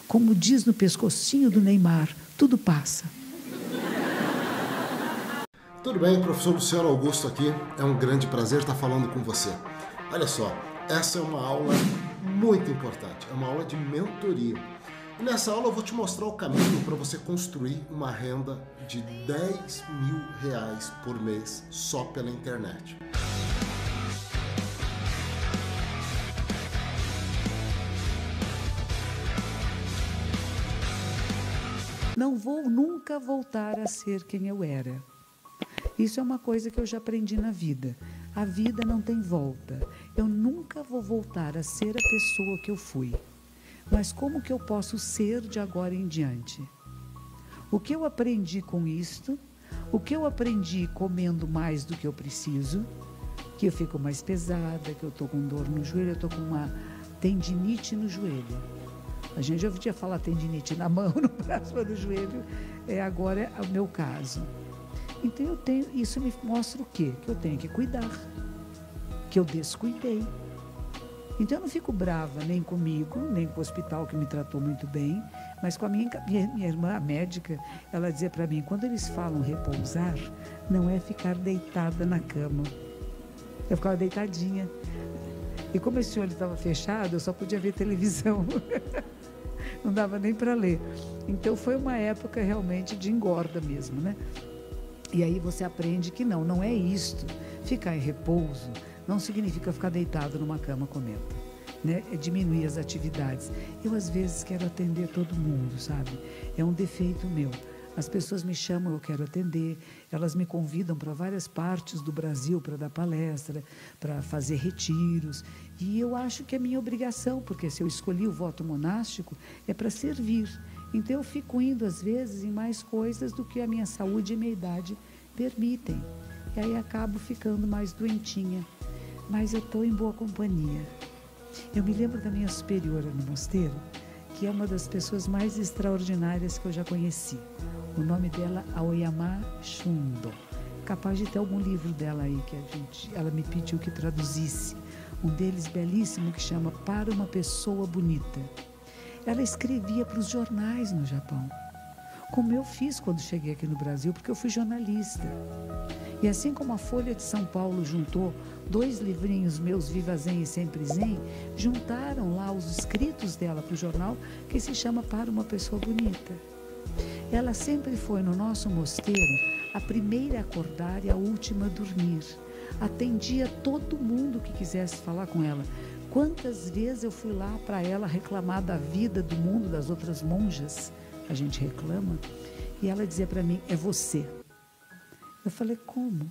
Como diz no pescocinho do Neymar, tudo passa. Tudo bem, professor Luciano Augusto aqui. É um grande prazer estar falando com você. Olha só, essa é uma aula muito importante, é uma aula de mentoria. E nessa aula eu vou te mostrar o caminho para você construir uma renda de R$10.000 por mês só pela internet. Não vou nunca voltar a ser quem eu era. Isso é uma coisa que eu já aprendi na vida. A vida não tem volta. Eu nunca vou voltar a ser a pessoa que eu fui. Mas como que eu posso ser de agora em diante? O que eu aprendi com isto? O que eu aprendi comendo mais do que eu preciso? Que eu fico mais pesada, que eu estou com dor no joelho, eu estou com uma tendinite no joelho. A gente já ouvia falar tendinite na mão, no braço, mas no joelho. Agora é o meu caso. Então isso me mostra o quê? Que eu tenho que cuidar, que eu descuidei. Então eu não fico brava nem comigo, nem com o hospital que me tratou muito bem, mas com a minha irmã, a médica, ela dizia para mim, quando eles falam repousar, não é ficar deitada na cama. Eu ficava deitadinha. E como esse olho estava fechado, eu só podia ver televisão. Não dava nem para ler. Então foi uma época realmente de engorda mesmo, né? E aí você aprende que não é isto. Ficar em repouso não significa ficar deitado numa cama comendo, né? É diminuir as atividades. Eu, às vezes, quero atender todo mundo, sabe? É um defeito meu. As pessoas me chamam, eu quero atender, elas me convidam para várias partes do Brasil para dar palestra, para fazer retiros. E eu acho que é minha obrigação, porque se eu escolhi o voto monástico, é para servir. Então eu fico indo, às vezes, em mais coisas do que a minha saúde e minha idade permitem. E aí acabo ficando mais doentinha. Mas eu estou em boa companhia. Eu me lembro da minha superiora no mosteiro, que é uma das pessoas mais extraordinárias que eu já conheci. O nome dela é Aoyama Shundo. Capaz de ter algum livro dela aí que ela me pediu que traduzisse. Um deles belíssimo que chama Para uma Pessoa Bonita. Ela escrevia para os jornais no Japão, como eu fiz quando cheguei aqui no Brasil, porque eu fui jornalista. E assim como a Folha de São Paulo juntou 2 livrinhos meus, Viva Zen e Sempre Zen, juntaram lá os escritos dela para o jornal, que se chama Para uma Pessoa Bonita. Ela sempre foi no nosso mosteiro a primeira a acordar e a última a dormir. Atendia todo mundo que quisesse falar com ela. Quantas vezes eu fui lá para ela reclamar da vida, do mundo, das outras monjas, a gente reclama, e ela dizia para mim, é você. Eu falei, como?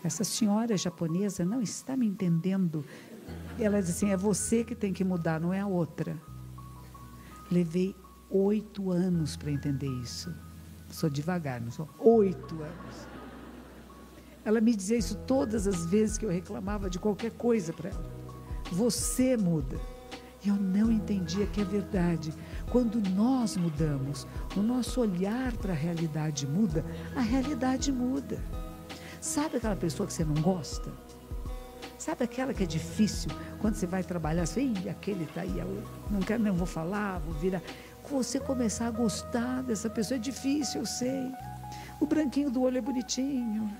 Essa senhora japonesa não está me entendendo. Ela disse assim, é você que tem que mudar, não é a outra. Levei 8 anos para entender isso. Sou devagar, não sou? 8 anos. Ela me dizia isso todas as vezes que eu reclamava de qualquer coisa para ela. Você muda. E eu não entendia que é verdade. Quando nós mudamos, o nosso olhar para a realidade muda, a realidade muda. Sabe aquela pessoa que você não gosta? Sabe aquela que é difícil, quando você vai trabalhar, você fala, aquele está aí, não quero, não vou falar, vou virar. Você começar a gostar dessa pessoa é difícil, eu sei. O branquinho do olho é bonitinho.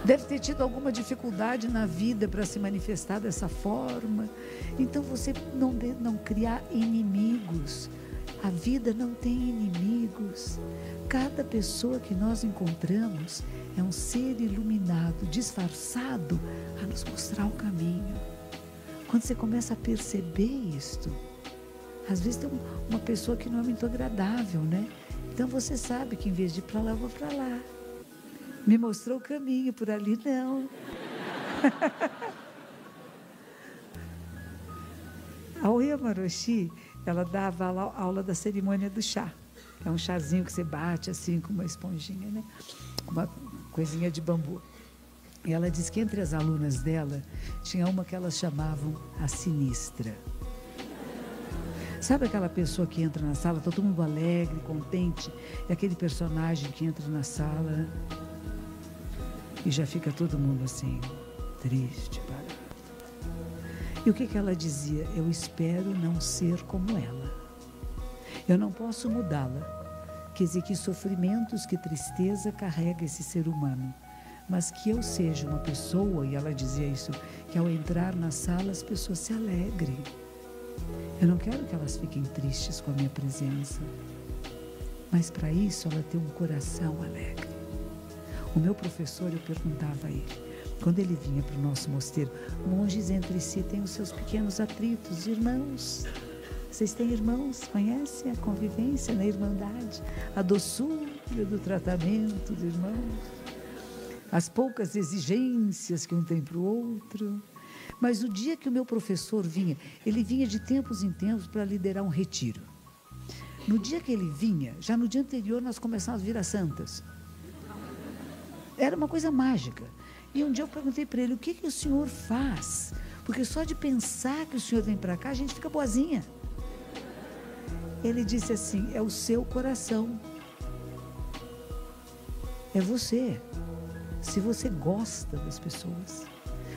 Deve ter tido alguma dificuldade na vida para se manifestar dessa forma. Então você não criar inimigos. A vida não tem inimigos. Cada pessoa que nós encontramos é um ser iluminado, disfarçado, a nos mostrar o caminho. Quando você começa a perceber isto, às vezes tem uma pessoa que não é muito agradável, né? Então você sabe que em vez de ir para lá, eu vou para lá. Me mostrou o caminho, por ali não. A Oyama Roshi, ela dava a aula da cerimônia do chá. É um chazinho que você bate assim com uma esponjinha, né? Uma coisinha de bambu. E ela diz que entre as alunas dela, tinha uma que elas chamavam a sinistra. Sabe aquela pessoa que entra na sala, todo mundo alegre, contente, e aquele personagem que entra na sala, né? E já fica todo mundo assim, triste, parado. E o que ela dizia? Eu espero não ser como ela. Eu não posso mudá-la. Quer dizer, que sofrimentos, que tristeza carrega esse ser humano. Mas que eu seja uma pessoa, e ela dizia isso, que ao entrar na sala as pessoas se alegrem. Eu não quero que elas fiquem tristes com a minha presença. Mas para isso ela tem um coração alegre. O meu professor, eu perguntava a ele, quando ele vinha para o nosso mosteiro, monges entre si têm os seus pequenos atritos, irmãos. Vocês têm irmãos? Conhecem a convivência na irmandade? A doçura do tratamento do irmão? As poucas exigências que um tem para o outro? Mas o dia que o meu professor vinha, ele vinha de tempos em tempos para liderar um retiro. No dia que ele vinha, já no dia anterior nós começamos a virar santas. Era uma coisa mágica. E um dia eu perguntei para ele, o que o senhor faz? Porque só de pensar que o senhor vem para cá, a gente fica boazinha. Ele disse assim, é o seu coração. É você. Se você gosta das pessoas,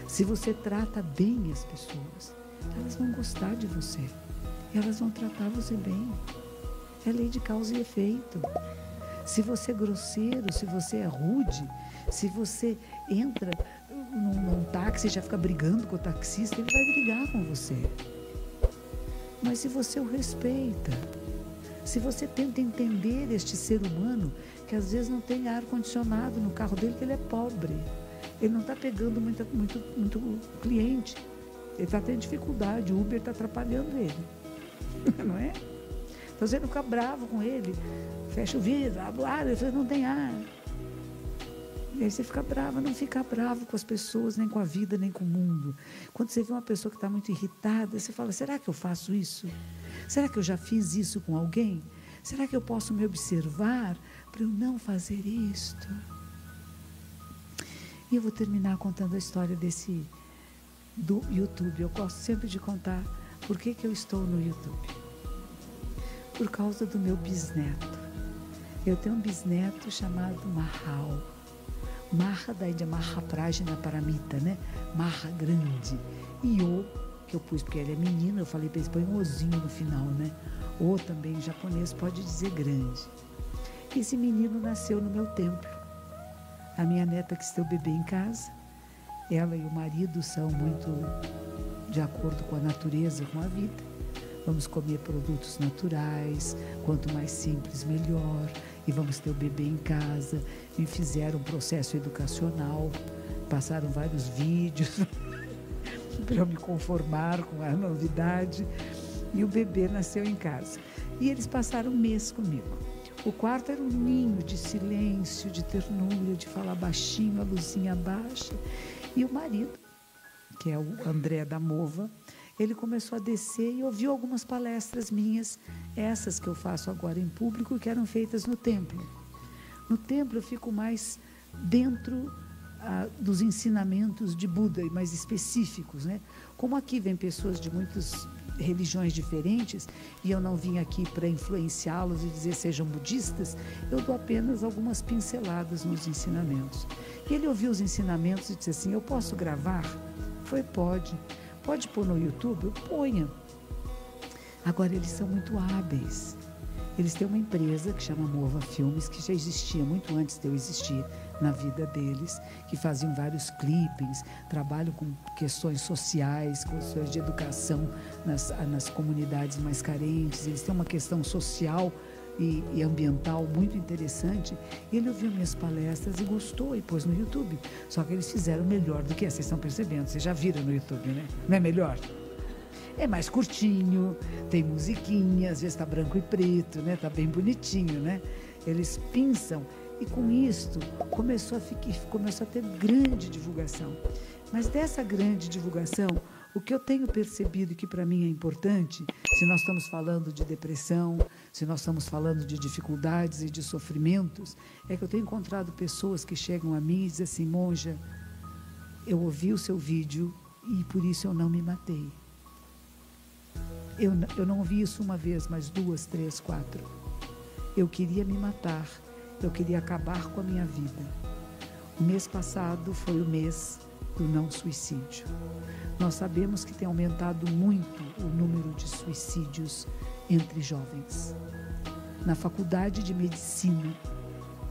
se você trata bem as pessoas, elas vão gostar de você. E elas vão tratar você bem. É lei de causa e efeito. Se você é grosseiro, se você é rude, se você entra num táxi e já fica brigando com o taxista, ele vai brigar com você. Mas se você o respeita, se você tenta entender este ser humano, que às vezes não tem ar-condicionado no carro dele, que ele é pobre, ele não está pegando muito cliente, ele está tendo dificuldade, o Uber está atrapalhando ele, não é? Então você não fica bravo com ele, fecha o vidro, abre o ar, ele fala, não tem ar. E aí você fica bravo, não fica bravo com as pessoas, nem com a vida, nem com o mundo. Quando você vê uma pessoa que está muito irritada, você fala, será que eu faço isso? Será que eu já fiz isso com alguém? Será que eu posso me observar para eu não fazer isto? E eu vou terminar contando a história do YouTube. Eu gosto sempre de contar por que eu estou no YouTube. Por causa do meu bisneto. Eu tenho um bisneto chamado Mahal. Maha da Índia, Maha Prajna Paramita, né? Maha grande. E O, que eu pus porque ele é menino, eu falei para ele, põe um ozinho no final, né? O também em japonês pode dizer grande. Esse menino nasceu no meu templo. A minha neta que tem o bebê em casa, ela e o marido são muito de acordo com a natureza, com a vida. Vamos comer produtos naturais, quanto mais simples, melhor. E vamos ter o bebê em casa. Me fizeram um processo educacional, passaram vários vídeos para eu me conformar com a novidade. E o bebê nasceu em casa. E eles passaram um mês comigo. O quarto era um ninho de silêncio, de ternura, de falar baixinho, a luzinha baixa. E o marido, que é o André da Mova, ele começou a descer e ouviu algumas palestras minhas, essas que eu faço agora em público, que eram feitas no templo. No templo eu fico mais dentro dos ensinamentos de Buda, mais específicos, né? Como aqui vem pessoas de muitas religiões diferentes, e eu não vim aqui para influenciá-los e dizer sejam budistas, eu dou apenas algumas pinceladas nos ensinamentos. E ele ouviu os ensinamentos e disse assim, eu posso gravar? Foi, pode. Pode pôr no YouTube? Ponha. Agora, eles são muito hábeis. Eles têm uma empresa que chama Mova Filmes, que já existia muito antes de eu existir na vida deles, que faziam vários clippings, trabalham com questões sociais, questões de educação nas comunidades mais carentes. Eles têm uma questão social e ambiental muito interessante. Ele ouviu minhas palestras e gostou e pôs no YouTube. Só que eles fizeram melhor do que essa, vocês estão percebendo, vocês já viram no YouTube, né? Não é melhor? É mais curtinho, tem musiquinha, às vezes está branco e preto, né? Está bem bonitinho, né? Eles pinçam e com isto começou a ter grande divulgação. Mas dessa grande divulgação, o que eu tenho percebido e que para mim é importante, se nós estamos falando de depressão, se nós estamos falando de dificuldades e de sofrimentos, é que eu tenho encontrado pessoas que chegam a mim e dizem assim, monja, eu ouvi o seu vídeo e por isso eu não me matei. Eu não ouvi isso uma vez, mas 2, 3, 4. Eu queria me matar, eu queria acabar com a minha vida. O mês passado foi o mês do não suicídio. Nós sabemos que tem aumentado muito o número de suicídios entre jovens. Na faculdade de medicina,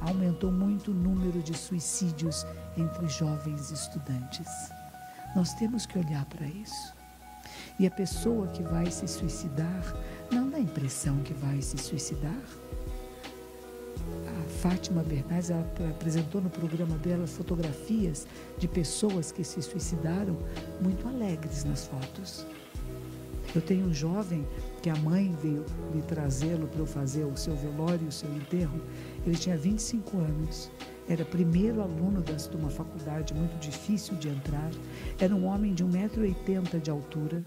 aumentou muito o número de suicídios entre jovens estudantes. Nós temos que olhar para isso. E a pessoa que vai se suicidar não dá a impressão que vai se suicidar. A Fátima Bernardes, ela apresentou no programa dela fotografias de pessoas que se suicidaram muito alegres nas fotos. Eu tenho um jovem que a mãe veio me trazê-lo para eu fazer o seu velório, o seu enterro. Ele tinha 25 anos, era primeiro aluno de uma faculdade muito difícil de entrar, era um homem de 1,80 m de altura,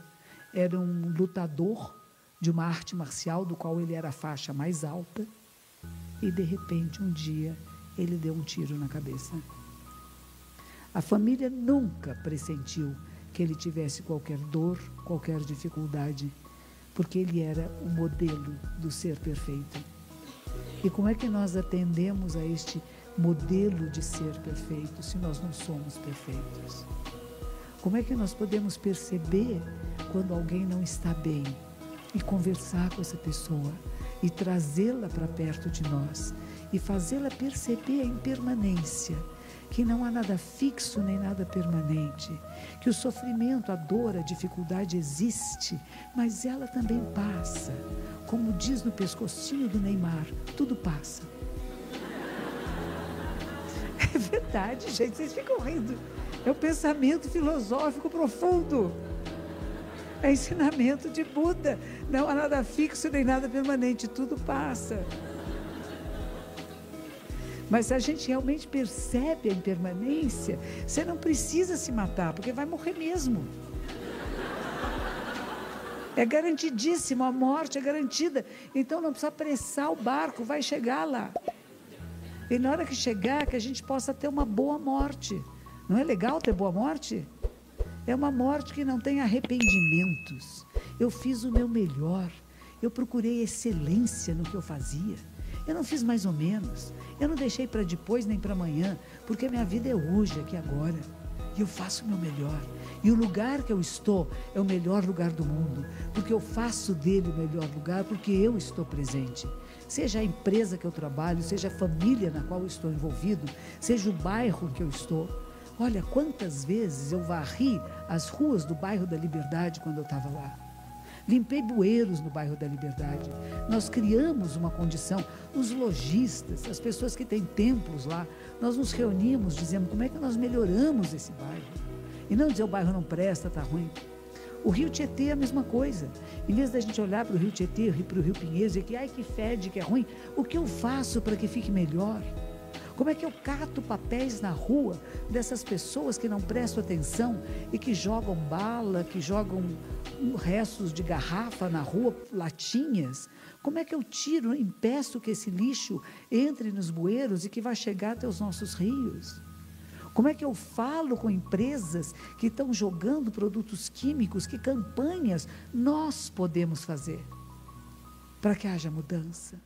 era um lutador de uma arte marcial do qual ele era a faixa mais alta e, de repente, um dia, ele deu um tiro na cabeça. A família nunca pressentiu que ele tivesse qualquer dor, qualquer dificuldade, porque ele era o modelo do ser perfeito. E como é que nós atendemos a este modelo de ser perfeito se nós não somos perfeitos? Como é que nós podemos perceber quando alguém não está bem e conversar com essa pessoa e trazê-la para perto de nós e fazê-la perceber a impermanência, que não há nada fixo nem nada permanente, que o sofrimento, a dor, a dificuldade existe, mas ela também passa. Como diz no pescocinho do Neymar, tudo passa. É verdade, gente, vocês ficam rindo. É um pensamento filosófico profundo. É ensinamento de Buda. Não há nada fixo nem nada permanente, tudo passa. Mas se a gente realmente percebe a impermanência, você não precisa se matar, porque vai morrer mesmo. É garantidíssimo, a morte é garantida. Então não precisa apressar o barco, vai chegar lá. E na hora que chegar, que a gente possa ter uma boa morte. Não é legal ter boa morte? É uma morte que não tem arrependimentos. Eu fiz o meu melhor. Eu procurei excelência no que eu fazia. Eu não fiz mais ou menos. Eu não deixei para depois nem para amanhã, porque minha vida é hoje, aqui agora. E eu faço o meu melhor. E o lugar que eu estou é o melhor lugar do mundo, porque eu faço dele o melhor lugar, porque eu estou presente. Seja a empresa que eu trabalho, seja a família na qual eu estou envolvido, seja o bairro que eu estou. Olha, quantas vezes eu varri as ruas do bairro da Liberdade quando eu estava lá. Limpei bueiros no bairro da Liberdade. Nós criamos uma condição, os lojistas, as pessoas que têm templos lá, nós nos reunimos, dizemos como é que nós melhoramos esse bairro. E não dizer o bairro não presta, está ruim. O Rio Tietê é a mesma coisa. Em vez da gente olhar para o Rio Tietê, para o Rio Pinheiros e que, ai, que fede, que é ruim, o que eu faço para que fique melhor? Como é que eu cato papéis na rua dessas pessoas que não prestam atenção e que jogam bala, que jogam restos de garrafa na rua, latinhas? Como é que eu tiro, impeço que esse lixo entre nos bueiros e que vai chegar até os nossos rios? Como é que eu falo com empresas que estão jogando produtos químicos? Que campanhas nós podemos fazer para que haja mudança?